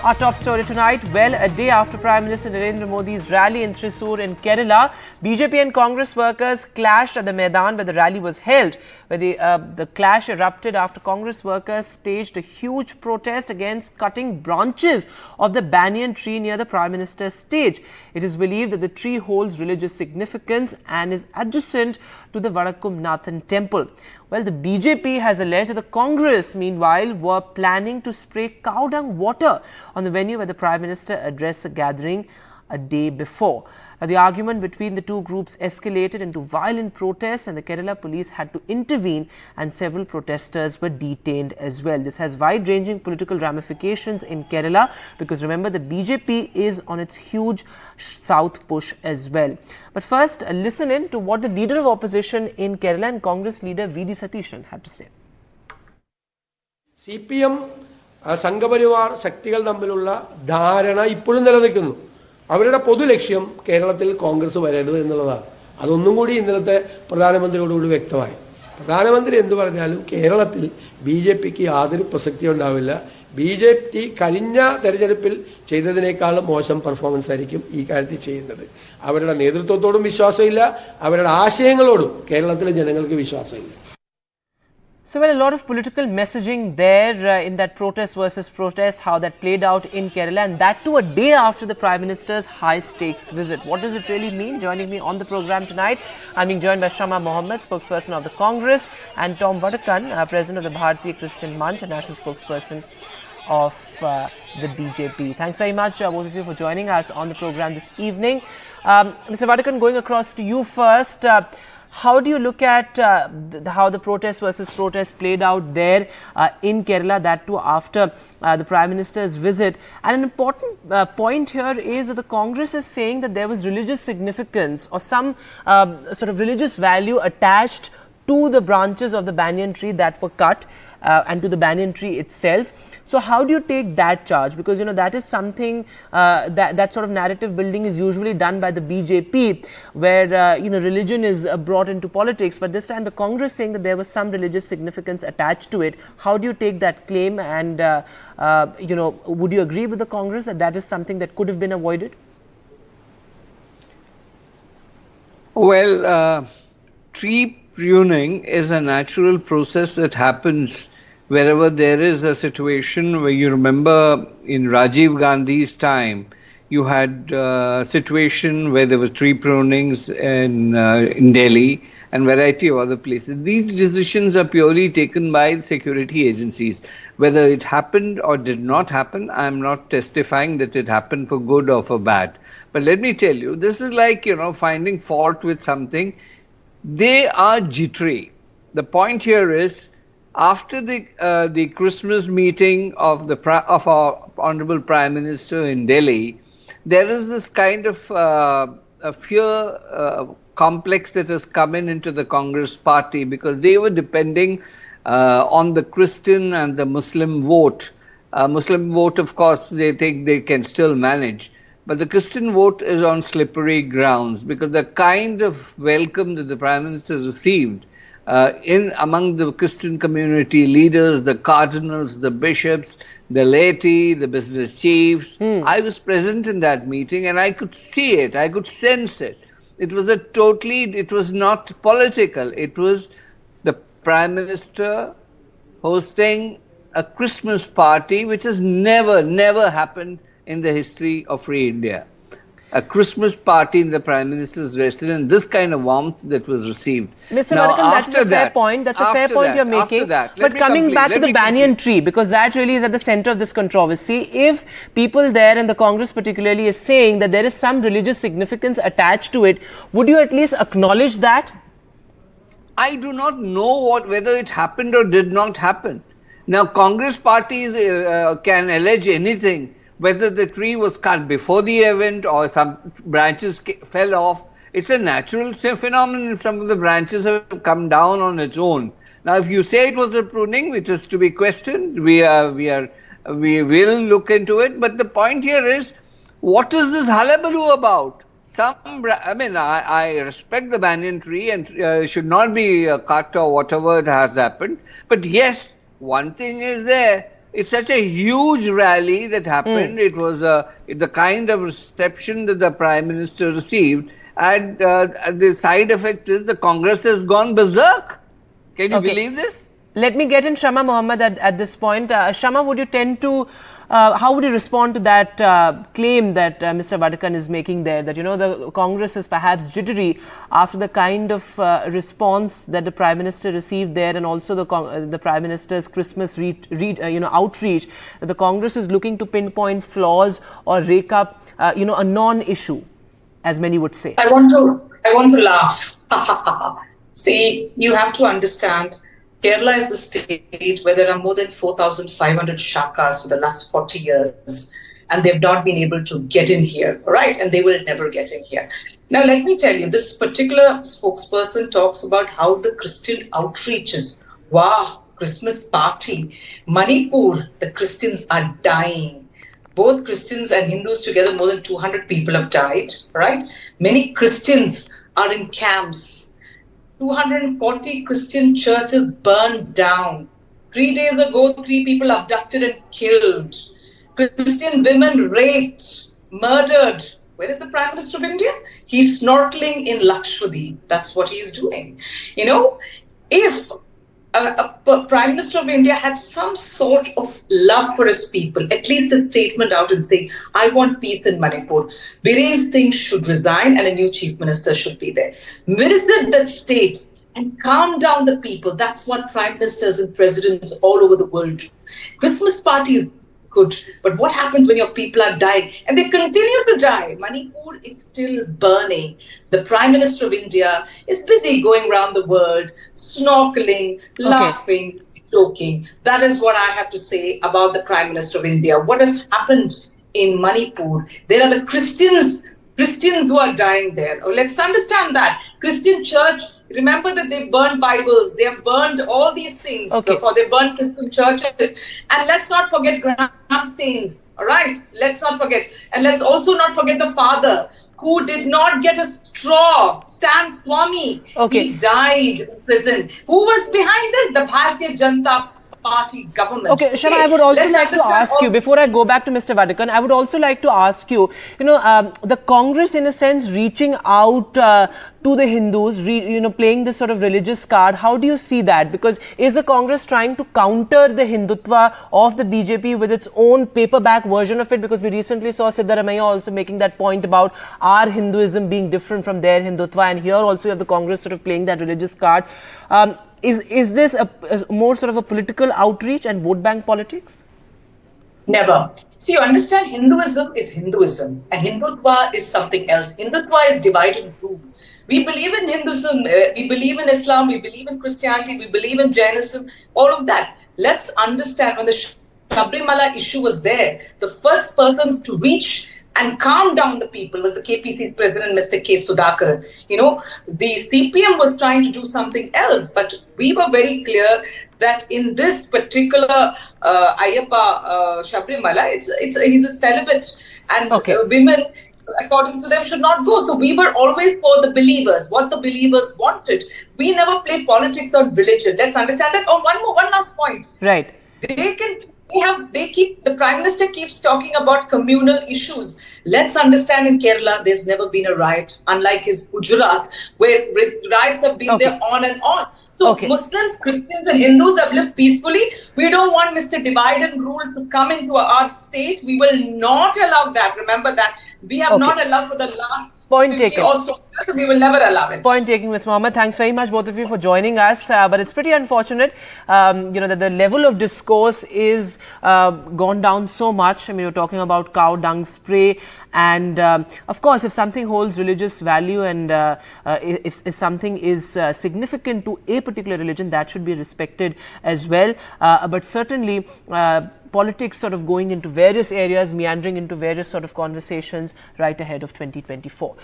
Our top story tonight, well, a day after Prime Minister Narendra Modi's rally in Thrissur in Kerala, BJP and Congress workers clashed at the Maidan where the rally was held, where the clash erupted after Congress workers staged a huge protest against cutting branches of the banyan tree near the Prime Minister's stage. It is believed that the tree holds religious significance and is adjacent to the Vadakkum Nathan temple. Well, the BJP has alleged that the Congress, meanwhile, were planning to spray cow dung water on the venue where the Prime Minister addressed a gathering a day before. The argument between the two groups escalated into violent protests and the Kerala police had to intervene and several protesters were detained as well. This has wide-ranging political ramifications in Kerala because remember the BJP is on its huge south push as well. But first, listen in to what the leader of opposition in Kerala and Congress leader V.D. Satishan had to say. CPM Sangh Parivar ശക്തികൾ തമ്മിലുള്ള ധാരണ ഇപ്പോഴും നിലനിൽക്കുന്നു. അവരുടെ പൊതു ലക്ഷ്യം കേരളത്തിൽ കോൺഗ്രസ് വരരുത് എന്നുള്ളതാണ്. അതൊന്നും കൂടി ഇന്നലത്തെ പ്രധാനമന്ത്രിയോടുകൂടി വ്യക്തമായി. പ്രധാനമന്ത്രി എന്തു പറഞ്ഞാലും കേരളത്തിൽ BJPക്ക് യാതൊരു പ്രസക്തിയും ഉണ്ടാവില്ല. BJP കഴിഞ്ഞ തെരഞ്ഞെടുപ്പിൽ ചെയ്തതിനേക്കാളും മോശം പെർഫോമൻസ് ആയിരിക്കും ഈ കാര്യത്തിൽ ചെയ്യുന്നത്. അവരുടെ നേതൃത്വത്തോടും വിശ്വാസമില്ല, അവരുടെ ആശയങ്ങളോടും കേരളത്തിലെ ജനങ്ങൾക്ക് വിശ്വാസമില്ല. So, well, a lot of political messaging there in that protest versus protest, how that played out in Kerala, and that too a day after the Prime Minister's high-stakes visit. What does it really mean? Joining me on the program tonight, I'm being joined by Shama Mohammed, spokesperson of the Congress, and Tom Vadakan, president of the Bharatiya Christian Manch, and national spokesperson of the BJP. Thanks very much, both of you, for joining us on the program this evening. Mr. Vadakan, going across to you first. How do you look at how the protest versus protest played out there in Kerala, that too after the Prime Minister's visit? And an important point here is that the Congress is saying that there was religious significance or some sort of religious value attached to the branches of the banyan tree that were cut and to the banyan tree itself. So how do you take that charge? Because, you know, that is something that sort of narrative building is usually done by the BJP, where, you know, religion is brought into politics. But this time the Congress saying that there was some religious significance attached to it. How do you take that claim? And, you know, would you agree with the Congress that that is something that could have been avoided? Well, tree pruning is a natural process that happens wherever there is a situation where you remember in Rajiv Gandhi's time, you had a situation where there were tree prunings in Delhi and variety of other places. These decisions are purely taken by security agencies. Whether it happened or did not happen, I'm not testifying that it happened for good or for bad. But let me tell you, this is like, you know, finding fault with something. They are jittery. The point here is, after the Christmas meeting of our Honorable Prime Minister in Delhi, there is this kind of a fear complex that has come into the Congress party because they were depending on the Christian and the Muslim vote. Muslim vote, of course, they think they can still manage. But the Christian vote is on slippery grounds because the kind of welcome that the Prime Minister received among the Christian community leaders, the cardinals, the bishops, the laity, the business chiefs. I was present in that meeting and I could see it, I could sense it. It was not political. It was the Prime Minister hosting a Christmas party, which has never happened in the history of free India. A Christmas party in the Prime Minister's residence, this kind of warmth that was received. Mr. Vadakan, that is a fair point. That's a fair point you're making. But coming back to the banyan tree, because that really is at the center of this controversy. If people there and the Congress particularly is saying that there is some religious significance attached to it, would you at least acknowledge that? I do not know whether it happened or did not happen. Now, Congress parties can allege anything. Whether the tree was cut before the event or some branches fell off, it's a natural phenomenon. Some of the branches have come down on its own. Now, if you say it was a pruning, which is to be questioned, we will look into it. But the point here is, what is this hullabaloo about? I respect the banyan tree and should not be cut or whatever has happened. But yes, one thing is there. It's such a huge rally that happened. It was the kind of reception that the Prime Minister received. And the side effect is the Congress has gone berserk. Can you believe this? Let me get in Shama Mohammed at this point. Shama, would you tend to, how would you respond to that claim that Mr. Vadakkan is making there, that, the Congress is perhaps jittery after the kind of response that the Prime Minister received there, and also the Prime Minister's Christmas outreach, that the Congress is looking to pinpoint flaws or rake up, a non-issue, as many would say? I want to laugh. See, you have to understand, Kerala is the state where there are more than 4,500 shakas for the last 40 years, and they've not been able to get in here, right? And they will never get in here. Now, let me tell you, this particular spokesperson talks about how the Christian outreaches, wow, Christmas party, Manipur, the Christians are dying. Both Christians and Hindus together, more than 200 people have died, right? Many Christians are in camps. 240 Christian churches burned down. 3 days ago, 3 people abducted and killed. Christian women raped, murdered. Where is the Prime Minister of India? He's snorkeling in Lakshadweep. That's what he's doing. If a Prime Minister of India had some sort of love for his people, at least a statement out and saying, I want peace in Manipur. Biren Singh should resign and a new chief minister should be there. Visit that state and calm down the people. That's what prime ministers and presidents all over the world do. Christmas parties good, but what happens when your people are dying? And they continue to die. Manipur is still burning. The Prime Minister of India is busy going around the world, snorkeling, laughing, joking. That is what I have to say about the Prime Minister of India. What has happened in Manipur? There are the Christians who are dying there. Oh, let's understand that. Christian church, remember that they burned Bibles, they have burned all these things. They burned Christian churches. And let's not forget grandstands, all right? Let's not forget. And let's also not forget the father who did not get a straw, Stan Swami. He died in prison. Who was behind this? The Bharatiya Janata Party government. Okay, Shama, I would also like to ask you, before I go back to Mr. Vadakkan, I would also like to ask you, the Congress, in a sense, reaching out to the Hindus, playing this sort of religious card. How do you see that? Because is the Congress trying to counter the Hindutva of the BJP with its own paperback version of it? Because we recently saw Siddaramaiah also making that point about our Hinduism being different from their Hindutva, and here also you have the Congress sort of playing that religious card. Is this a more sort of a political outreach and vote bank politics? Never. So you understand, Hinduism is Hinduism and Hindutva is something else. Hindutva is divided and rule. We believe in Hinduism, we believe in Islam, we believe in Christianity, we believe in Jainism, all of that. Let's understand, when the Sabrimala issue was there, the first person to reach and calm down the people was the KPC's president, Mr. K. Sudhakaran. The CPM was trying to do something else, but we were very clear that in this particular Ayyappa Sabrimala, he's a celibate, and women, according to them, should not go. So we were always for the believers, what the believers wanted. We never play politics or religion. Let's understand that. Oh, one last point. Right. The Prime Minister keeps talking about communal issues. Let's understand, in Kerala, there's never been a riot, unlike his Gujarat, where riots have been there on and on. So Muslims, Christians and Hindus have lived peacefully. We don't want Mr. Divide and Rule to come into our state. We will not allow that. Remember that. We have not allowed for the last point taken. So we will never allow it. Point taken, Ms. Mohammed. Thanks very much, both of you, for joining us. But it's pretty unfortunate, that the level of discourse is gone down so much. I mean, you're talking about cow dung spray, and of course, if something holds religious value and if something is significant to a particular religion, that should be respected as well. But certainly, politics sort of going into various areas, meandering into various sort of conversations right ahead of 2024.